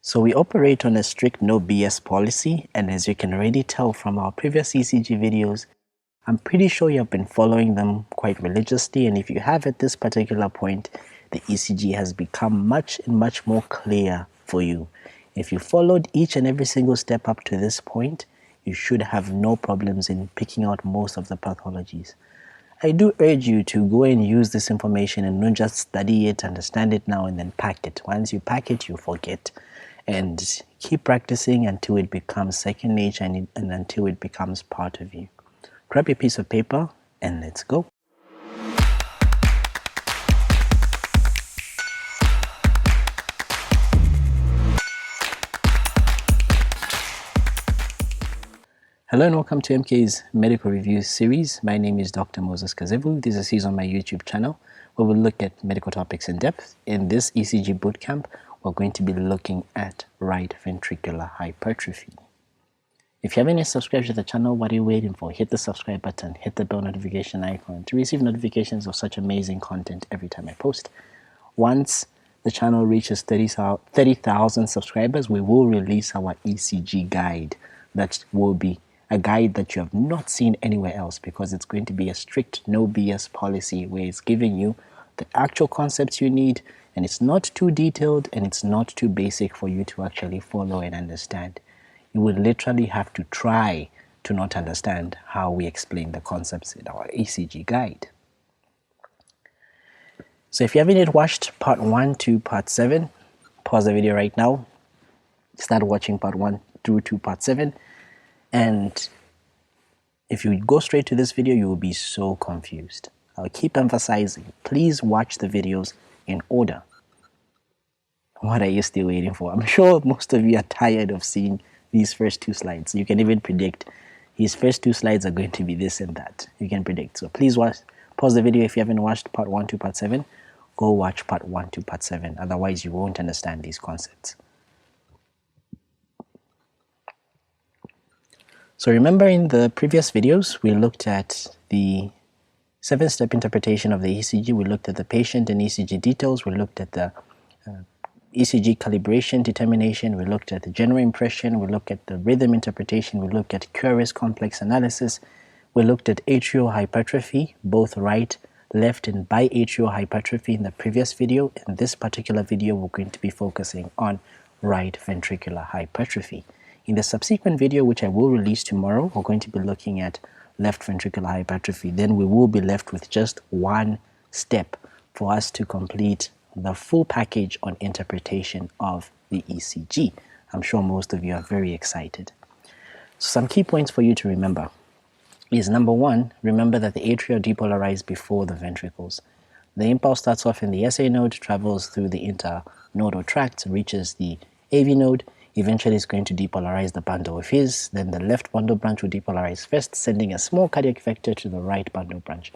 So we operate on a strict no BS policy, and as you can already tell from our previous ECG videos, I'm pretty sure you have been following them quite religiously, and if you have at this particular point, the ECG has become much more clear for you. If you followed each and every single step up to this point, you should have no problems in picking out most of the pathologies. I do urge you to go and use this information and not just study it, understand it now, and then pack it. Once you pack it, you forget. And keep practicing until it becomes second nature and until it becomes part of you. Grab your piece of paper and let's go. Hello and welcome to MK's Medical Review series. My name is Dr. Moses Kazevu. This is a series on my YouTube channel where we'll look at medical topics in depth. In this ECG bootcamp, we're going to be looking at right ventricular hypertrophy. If you haven't yet subscribed to the channel, what are you waiting for? Hit the subscribe button, hit the bell notification icon to receive notifications of such amazing content every time I post. Once the channel reaches 30,000 subscribers, we will release our ECG guide. That will be a guide that you have not seen anywhere else, because it's going to be a strict no BS policy where it's giving you the actual concepts you need, and it's not too detailed and it's not too basic for you to actually follow and understand. You will literally have to try to not understand how we explain the concepts in our ECG guide. So if you haven't yet watched part 1 to part 7, pause the video right now, start watching part 1 through to part 7, and if you go straight to this video, you will be so confused. I'll keep emphasizing, please watch the videos in order. What are you still waiting for? I'm sure most of you are tired of seeing these first two slides. You can even predict his first two slides are going to be this and that. You can predict. So please pause the video if you haven't watched part 1 to part 7. Go watch part 1 to part 7. Otherwise, you won't understand these concepts. So remember, in the previous videos, we looked at the 7-step interpretation of the ECG. We looked at the patient and ECG details. We looked at the ECG calibration determination. We looked at the general impression. We looked at the rhythm interpretation. We looked at QRS complex analysis. We looked at atrial hypertrophy, both right, left, and biatrial hypertrophy in the previous video. In this particular video, we're going to be focusing on right ventricular hypertrophy. In the subsequent video, which I will release tomorrow, we're going to be looking at left ventricular hypertrophy. Then we will be left with just one step for us to complete the full package on interpretation of the ECG. I'm sure most of you are very excited. So some key points for you to remember is, number 1, remember that the atria depolarize before the ventricles. The impulse starts off in the SA node, travels through the internodal tract, reaches the AV node. Eventually it's going to depolarize the bundle of His. Then the left bundle branch will depolarize first, sending a small cardiac vector to the right bundle branch.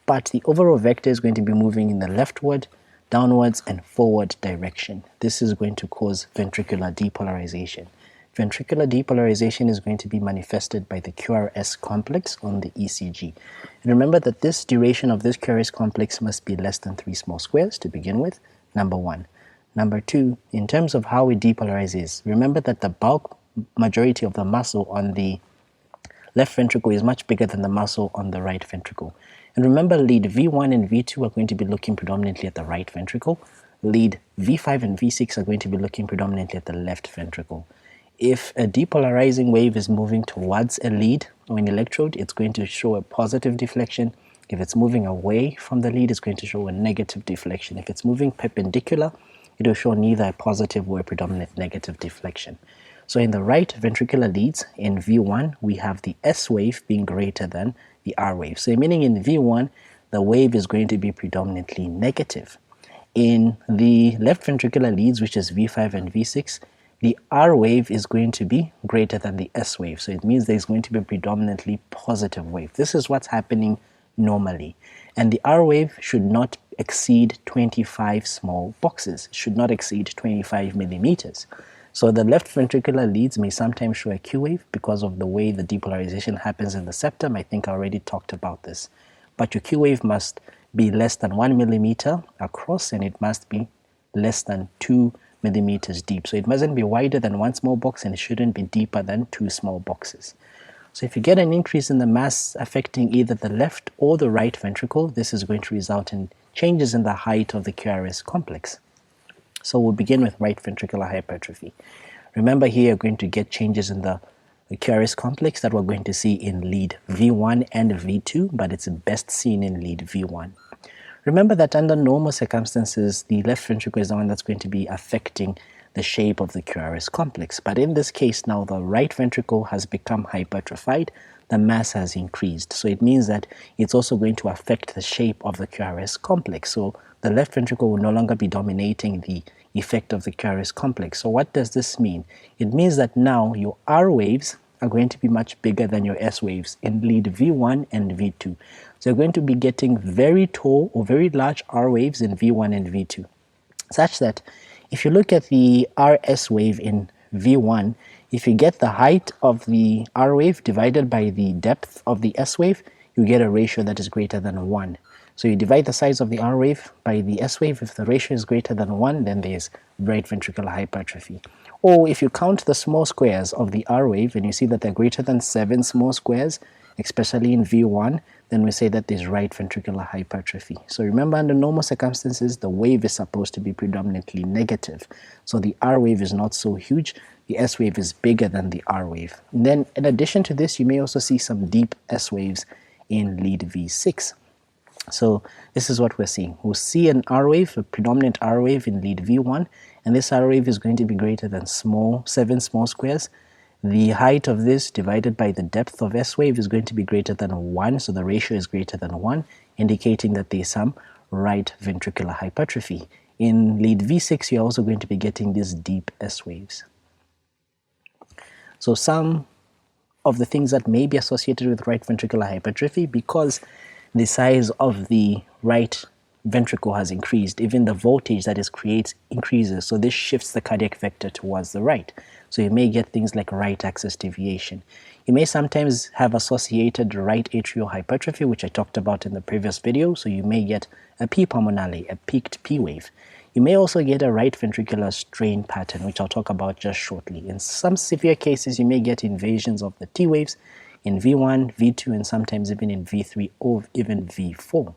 But the overall vector is going to be moving in the leftward, downwards, and forward direction. This is going to cause ventricular depolarization. Ventricular depolarization is going to be manifested by the QRS complex on the ECG. And remember that this duration of this QRS complex must be less than 3 small squares to begin with, number 1. Number 2, in terms of how it depolarizes, remember that the bulk majority of the muscle on the left ventricle is much bigger than the muscle on the right ventricle. And remember, lead V1 and V2 are going to be looking predominantly at the right ventricle. Lead V5 and V6 are going to be looking predominantly at the left ventricle. If a depolarizing wave is moving towards a lead or an electrode, it's going to show a positive deflection. If it's moving away from the lead, it's going to show a negative deflection. If it's moving perpendicular, it will show neither a positive or a predominant negative deflection. So in the right ventricular leads, in V1, we have the S wave being greater than the R wave. So meaning in V1, the wave is going to be predominantly negative. In the left ventricular leads, which is V5 and V6, the R wave is going to be greater than the S wave. So it means there's going to be a predominantly positive wave. This is what's happening normally. And the R wave should not exceed 25 small boxes, it should not exceed 25 millimeters. So the left ventricular leads may sometimes show a Q wave because of the way the depolarization happens in the septum. I think I already talked about this. But your Q wave must be less than 1 millimeter across, and it must be less than 2 millimeters deep. So it mustn't be wider than one small box, and it shouldn't be deeper than two small boxes. So if you get an increase in the mass affecting either the left or the right ventricle, this is going to result in changes in the height of the QRS complex. So we'll begin with right ventricular hypertrophy. Remember, here you're going to get changes in the QRS complex that we're going to see in lead V1 and V2, but it's best seen in lead V1. Remember that under normal circumstances, the left ventricle is the one that's going to be affecting the shape of the QRS complex. But in this case now, the right ventricle has become hypertrophied, the mass has increased. So it means that it's also going to affect the shape of the QRS complex. So the left ventricle will no longer be dominating the effect of the QRS complex. So what does this mean? It means that now your R waves are going to be much bigger than your S waves in lead V1 and V2. So you're going to be getting very tall or very large R waves in V1 and V2, such that if you look at the RS wave in V1, if you get the height of the R wave divided by the depth of the S wave, you get a ratio that is greater than 1. So you divide the size of the R wave by the S wave. If the ratio is greater than 1, then there's right ventricular hypertrophy. Or if you count the small squares of the R wave and you see that they're greater than 7 small squares, especially in V1, then we say that there's right ventricular hypertrophy. So remember, under normal circumstances, the wave is supposed to be predominantly negative. So the R wave is not so huge. The S wave is bigger than the R wave. And then in addition to this, you may also see some deep S waves in lead V6. So this is what we're seeing. We'll see an R wave, a predominant R wave in lead V1, and this R wave is going to be greater than 7 small squares. The height of this divided by the depth of S wave is going to be greater than 1, so the ratio is greater than 1, indicating that there is some right ventricular hypertrophy. In lead V6, you're also going to be getting these deep S waves. So some of the things that may be associated with right ventricular hypertrophy, because the size of the right ventricle has increased, even the voltage that it creates increases. So this shifts the cardiac vector towards the right. So you may get things like right axis deviation. You may sometimes have associated right atrial hypertrophy, which I talked about in the previous video. So you may get a P pulmonale, a peaked P wave. You may also get a right ventricular strain pattern, which I'll talk about just shortly. In some severe cases, you may get invasions of the T waves in V1, V2, and sometimes even in V3 or even V4.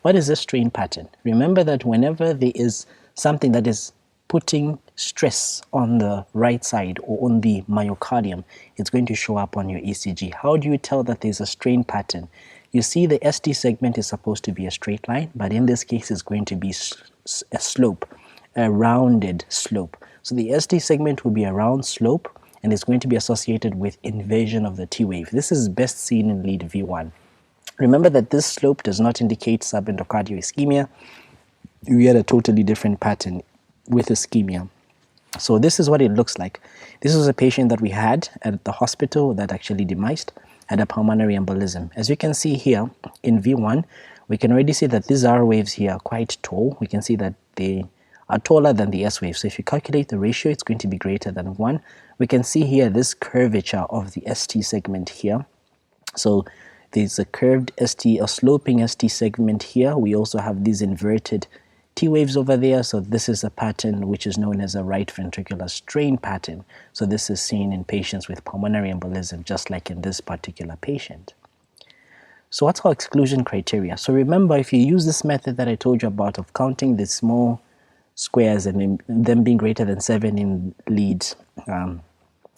What is this strain pattern? Remember that whenever there is something that is putting stress on the right side or on the myocardium, it's going to show up on your ECG. How do you tell that there's a strain pattern? You see, the ST segment is supposed to be a straight line, but in this case it's going to be a slope, a rounded slope. So the ST segment will be a round slope, and it's going to be associated with invasion of the T wave. This is best seen in lead V1. Remember that this slope does not indicate subendocardial ischemia. You get a totally different pattern with ischemia. So this is what it looks like. This was a patient that we had at the hospital that actually demised, had a pulmonary embolism. As you can see here in V1, we can already see that these R waves here are quite tall. We can see that they are taller than the S wave. So if you calculate the ratio, it's going to be greater than 1. We can see here this curvature of the ST segment here. So there's a curved ST, a sloping ST segment here. We also have these inverted T waves over there. So this is a pattern which is known as a right ventricular strain pattern. So this is seen in patients with pulmonary embolism, just like in this particular patient. So what's our exclusion criteria? So remember, if you use this method that I told you about of counting the small squares and them being greater than 7 in lead,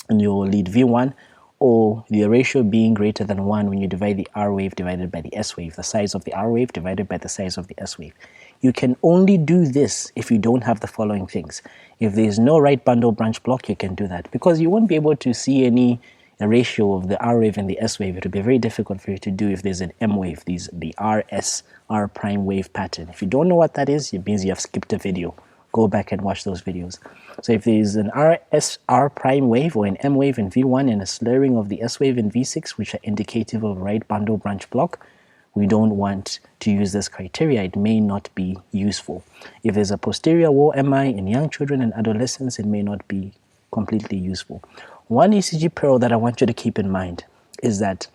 in your lead V1, or the ratio being greater than 1 when you divide the R wave divided by the S wave, the size of the R wave divided by the size of the S wave. You can only do this if you don't have the following things. If there's no right bundle branch block, you can do that, because you won't be able to see any ratio of the R wave and the S wave. It will be very difficult for you to do if there's an M wave, the RS, R prime wave pattern. If you don't know what that is, it means you have skipped a video. Go back and watch those videos. So if there is an RS, R prime wave or an M wave in V1 and a slurring of the S wave in V6, which are indicative of right bundle branch block, we don't want to use this criteria. It may not be useful. If there's a posterior wall MI in young children and adolescents, it may not be completely useful. One ECG peril that I want you to keep in mind is that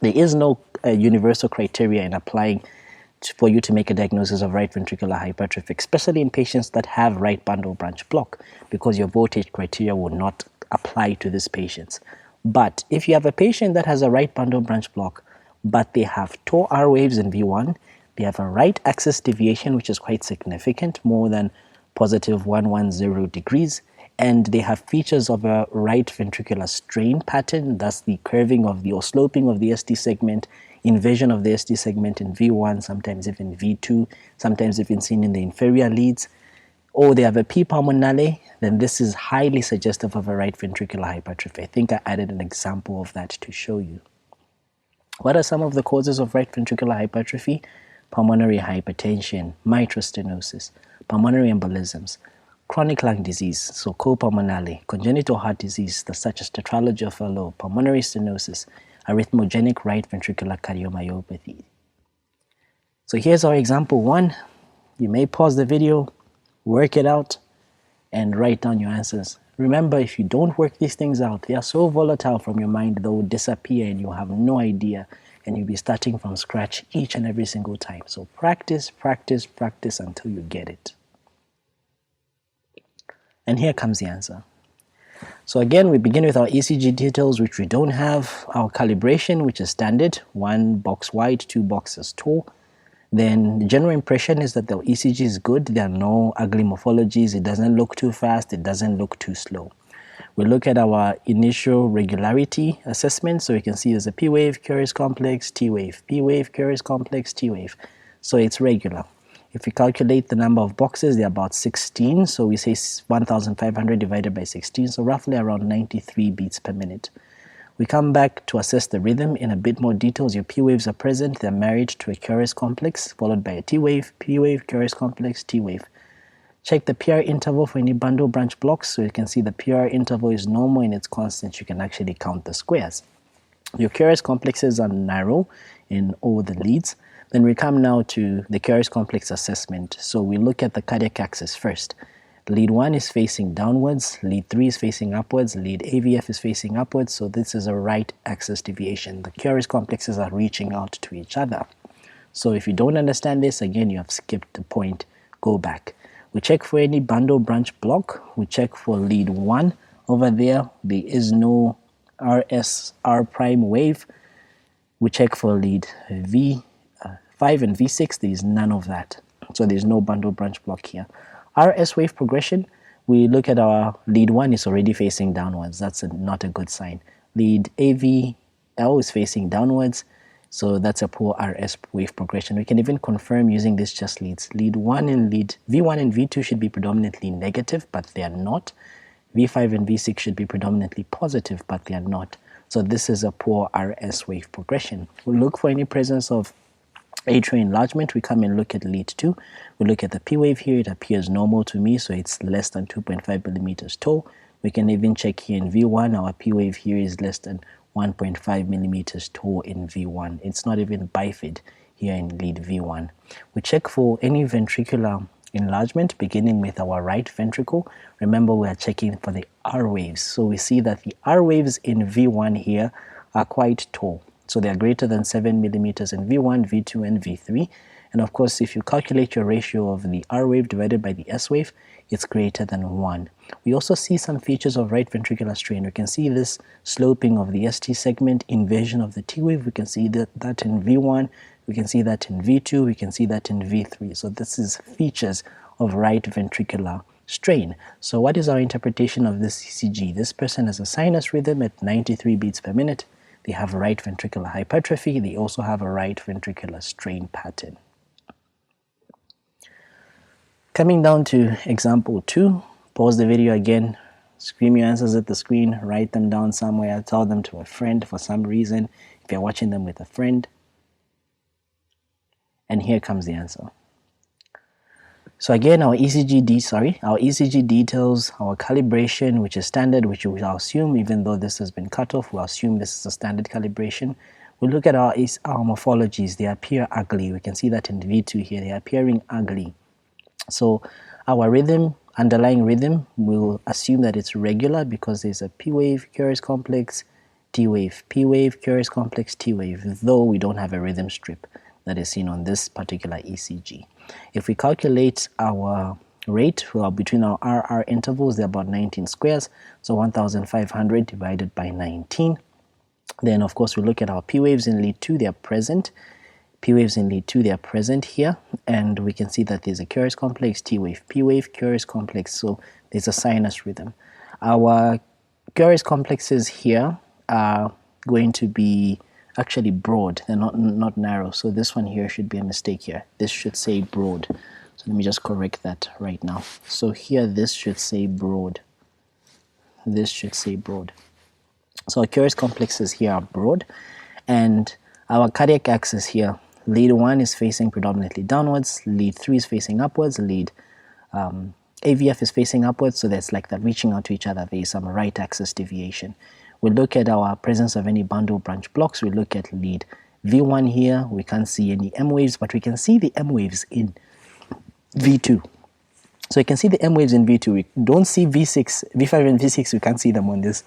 there is no universal criteria in applying for you to make a diagnosis of right ventricular hypertrophy, especially in patients that have right bundle branch block, because your voltage criteria will not apply to these patients. But if you have a patient that has a right bundle branch block, but they have tau R waves in V1, they have a right axis deviation, which is quite significant, more than positive 110 degrees, and they have features of a right ventricular strain pattern, thus the curving of the or sloping of the ST segment, inversion of the ST segment in V1, sometimes even V2, sometimes even seen in the inferior leads, or they have a P pulmonale, then this is highly suggestive of a right ventricular hypertrophy. I think I added an example of that to show you. What are some of the causes of right ventricular hypertrophy? Pulmonary hypertension, mitral stenosis, pulmonary embolisms, chronic lung disease, so copulmonale, congenital heart disease, such as tetralogy of Fallot, pulmonary stenosis, arrhythmogenic right ventricular cardiomyopathy. So here's our example 1. You may pause the video, work it out, and write down your answers. Remember, if you don't work these things out, they are so volatile from your mind, they will disappear and you'll have no idea, and you'll be starting from scratch each and every single time. So practice, practice, practice until you get it. And here comes the answer. So again, we begin with our ECG details, which we don't have, our calibration, which is standard, 1 box wide, 2 boxes tall. Then the general impression is that the ECG is good, there are no ugly morphologies, it doesn't look too fast, it doesn't look too slow. We look at our initial regularity assessment, so you can see there's a P wave, curious complex, T wave, P wave, curious complex, T wave. So it's regular. If we calculate the number of boxes, they're about 16, so we say 1,500 divided by 16, so roughly around 93 beats per minute. We come back to assess the rhythm in a bit more details. Your P waves are present, they're married to a curious complex, followed by a T wave, P wave, curious complex, T wave. Check the PR interval for any bundle branch blocks, so you can see the PR interval is normal and it's constant. You can actually count the squares. Your curious complexes are narrow in all the leads. Then we come now to the curious complex assessment. So we look at the cardiac axis first. Lead 1 is facing downwards, lead 3 is facing upwards, lead AVF is facing upwards, so this is a right axis deviation. The curious complexes are reaching out to each other. So if you don't understand this, again, you have skipped the point, go back. We check for any bundle branch block, we check for lead 1. Over there is no R prime wave. We check for lead V5 and V6, there is none of that. So there's no bundle branch block here. RS wave progression, we look at our lead 1 is already facing downwards. That's not a good sign. Lead AVL is facing downwards, so that's a poor RS wave progression. We can even confirm using these just leads. Lead 1 and lead V1 and V2 should be predominantly negative, but they are not. V5 and V6 should be predominantly positive, but they are not. So this is a poor RS wave progression. We'll look for any presence of atrial enlargement. We come and look at lead 2. We look at the P wave here. It appears normal to me, so it's less than 2.5 millimeters tall. We can even check here in V1. Our P wave here is less than 1.5 millimeters tall in V1. It's not even bifid here in lead V1. We check for any ventricular enlargement beginning with our right ventricle. Remember, we are checking for the R waves. So we see that the R waves in V1 here are quite tall. So they are greater than 7 millimeters in V1, V2, and V3. And of course, if you calculate your ratio of the R wave divided by the S wave, it's greater than 1. We also see some features of right ventricular strain. We can see this sloping of the ST segment, inversion of the T wave. We can see that in V1, we can see that in V2, we can see that in V3. So this is features of right ventricular strain. So what is our interpretation of this ECG? This person has a sinus rhythm at 93 beats per minute. They have right ventricular hypertrophy. They also have a right ventricular strain pattern. Coming down to example 2, pause the video again, scream your answers at the screen, write them down somewhere, tell them to a friend for some reason, if you're watching them with a friend. And here comes the answer. So again, our ECG details, our calibration, which is standard, which we will assume, even though this has been cut off, we'll assume this is a standard calibration. We look at our morphologies, they appear ugly. We can see that in V2 here, they're appearing ugly. So our rhythm, underlying rhythm, we'll assume that it's regular because there's a P wave, curious complex, T wave, P wave, curious complex, T wave, though we don't have a rhythm strip. that is seen on this particular ECG. If we calculate our rate, well, between our RR intervals, they're about 19 squares, so 1,500 divided by 19. Then, of course, we look at our P waves in lead 2, they are present. P waves in lead 2, they are present here, and we can see that there's a Curis complex, T wave, P wave, Curis complex, so there's a sinus rhythm. Our Curis complexes here are going to be actually broad, they're not narrow, so this one here should be a mistake here. This should say broad. So let me just correct that right now. So here this should say broad. This should say broad. So our Curis complexes here are broad, and our cardiac axis here, lead 1 is facing predominantly downwards, lead 3 is facing upwards, lead AVF is facing upwards, so that's like that reaching out to each other. There is some right axis deviation. We look at our presence of any bundle branch blocks. We look at lead V1 here. We can't see any M waves, but we can see the M waves in V2. So you can see the M waves in V2. We don't see V6, V5 and V6, we can't see them on this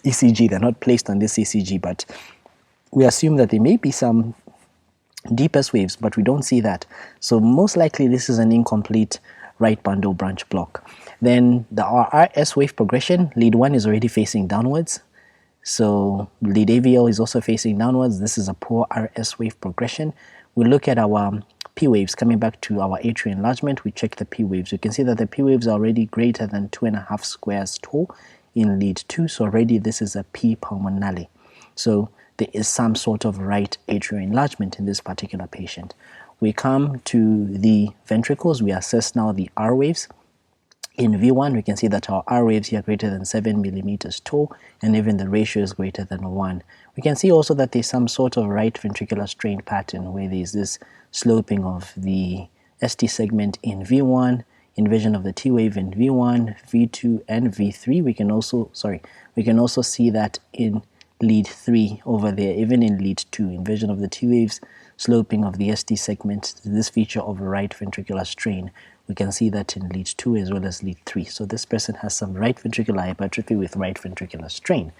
ECG. They're not placed on this ECG, but we assume that there may be some deep S waves, but we don't see that. So most likely this is an incomplete right bundle branch block. Then the RS wave progression, lead 1 is already facing downwards. So lead AVL is also facing downwards. This is a poor RS wave progression. We look at our P waves, coming back to our atrial enlargement, we check the P waves. You can see that the P waves are already greater than 2.5 squares tall in lead 2. So already this is a P pulmonale. So there is some sort of right atrial enlargement in this particular patient. We come to the ventricles. We assess now the R waves. In V1, we can see that our R waves here are greater than 7 millimeters tall, and even the ratio is greater than 1. We can see also that there's some sort of right ventricular strain pattern where there's this sloping of the ST segment in V1, inversion of the T wave in V1, V2, and V3. We can also see that in lead 3 over there, even in lead 2, inversion of the T waves, sloping of the ST segment, this feature of right ventricular strain. We can see that in lead 2 as well as lead 3. So this person has some right ventricular hypertrophy with right ventricular strain.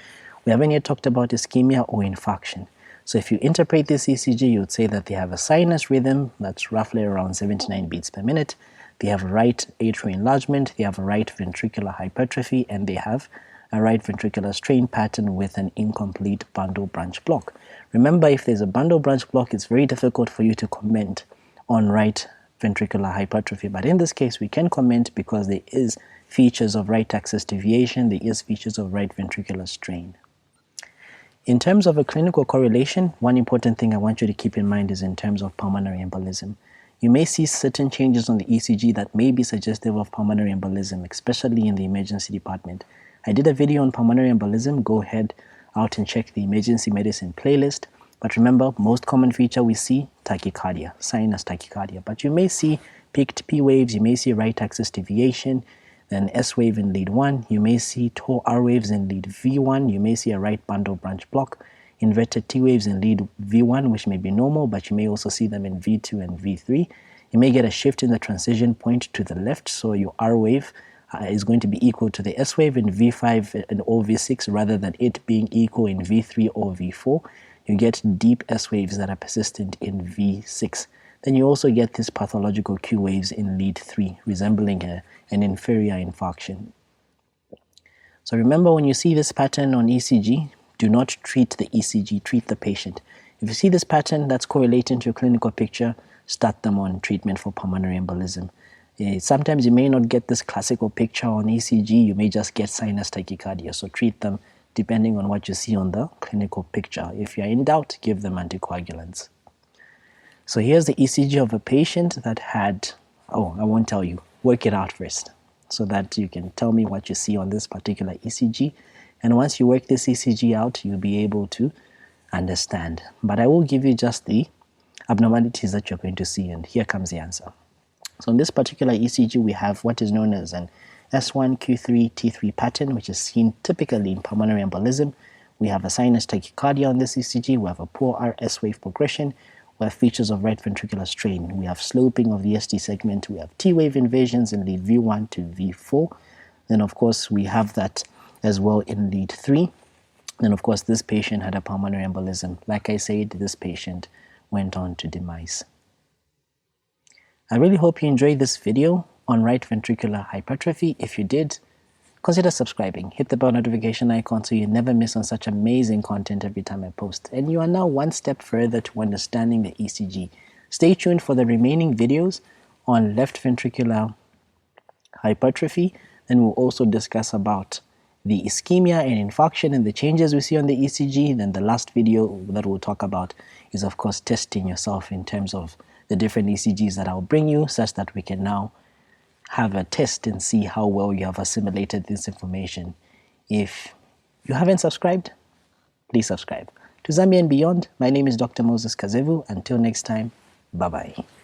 We haven't yet talked about ischemia or infarction. So if you interpret this ECG, you would say that they have a sinus rhythm that's roughly around 79 beats per minute. They have right atrial enlargement, they have a right ventricular hypertrophy, and they have a right ventricular strain pattern with an incomplete bundle branch block. Remember, if there's a bundle branch block, it's very difficult for you to comment on right ventricular hypertrophy, but in this case we can comment because there is features of right axis deviation, there is features of right ventricular strain. In terms of a clinical correlation, one important thing I want you to keep in mind is in terms of pulmonary embolism. You may see certain changes on the ECG that may be suggestive of pulmonary embolism, especially in the emergency department. I did a video on pulmonary embolism. Go ahead out and check the emergency medicine playlist. But remember, most common feature we see, tachycardia, sinus tachycardia. But you may see peaked P waves, you may see right axis deviation, then S wave in lead 1, you may see tau R waves in lead V1, you may see a right bundle branch block, inverted T waves in lead V1, which may be normal, but you may also see them in V2 and V3. You may get a shift in the transition point to the left, so your R wave is going to be equal to the S wave in V5 and or V6 rather than it being equal in V3 or V4. You get deep S waves that are persistent in V6. Then you also get these pathological Q waves in lead 3, resembling an inferior infarction. So remember, when you see this pattern on ECG, do not treat the ECG, treat the patient. If you see this pattern that's correlating to your clinical picture, start them on treatment for pulmonary embolism. Sometimes you may not get this classical picture on ECG, you may just get sinus tachycardia, so treat them depending on what you see on the clinical picture. If you're in doubt, give them anticoagulants. So here's the ECG of a patient that had, I won't tell you, work it out first so that you can tell me what you see on this particular ECG. And once you work this ECG out, you'll be able to understand. But I will give you just the abnormalities that you're going to see, and here comes the answer. So in this particular ECG, we have what is known as an S1, Q3, T3 pattern, which is seen typically in pulmonary embolism. We have a sinus tachycardia on this ECG. We have a poor RS wave progression. We have features of right ventricular strain. We have sloping of the ST segment. We have T wave inversions in lead V1 to V4. Then, of course, we have that as well in lead 3. Then, of course, this patient had a pulmonary embolism. Like I said, this patient went on to demise. I really hope you enjoyed this video on right ventricular hypertrophy. If you did, consider subscribing. Hit the bell notification icon so you never miss on such amazing content every time I post. And you are now one step further to understanding the ECG. Stay tuned for the remaining videos on left ventricular hypertrophy. Then we'll also discuss about the ischemia and infarction and the changes we see on the ECG. Then the last video that we'll talk about is, of course, testing yourself in terms of the different ECGs that I'll bring you, such that we can now have a test and see how well you have assimilated this information. If you haven't subscribed, please subscribe. To Zambia and beyond, my name is Dr. Moses Kazevu. Until next time, bye-bye.